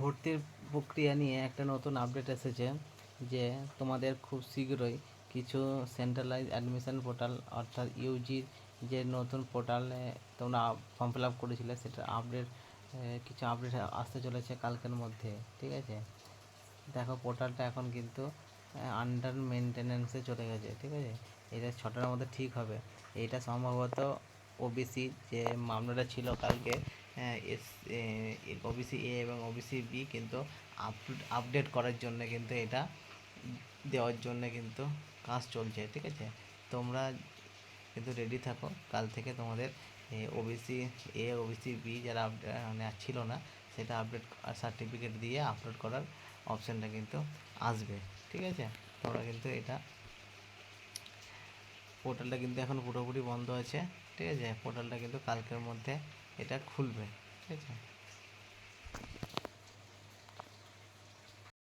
ভর্তির প্রক্রিয়া নিয়ে একটা নতুন আপডেট এসেছে যে তোমাদের খুব শীঘ্রই কিছু সেন্ট্রালাইজ অ্যাডমিশন পোর্টাল অর্থাৎ ইউজির যে নতুন পোর্টালে তোমরা ফর্ম ফিল আপ করেছিলে সেটা আপডেট, কিছু আপডেট আসতে চলেছে কালকের মধ্যে। ঠিক আছে, দেখো পোর্টালটা এখন কিন্তু আন্ডার মেনটেনেন্সে চলে গেছে। ঠিক আছে, এটা 6টার মধ্যে ঠিক হবে। এটা সম্ভবত ওবিসি যে মামলাটা ছিল কালকে, এস ওবিসি এ এবং ওবিসি বি কিন্তু আপডেট করার জন্য কিন্তু এটা দেওয়ার জন্য কিন্তু কাজ চলছে। ঠিক আছে, তোমরা কিন্তু রেডি থাকো, কাল থেকে তোমাদের ওবিসি এ ওবিসি বি যারা মানে ছিল না সেটা আপডেট সার্টিফিকেট দিয়ে আপলোড করার অপশানটা কিন্তু আসবে। ঠিক আছে, তোমরা কিন্তু এটা পোর্টালটা কিন্তু এখন পুরোপুরি বন্ধ আছে। ঠিক আছে, পোর্টালটা কিন্তু কালকের মধ্যে এটা খুলবে। ঠিক আছে।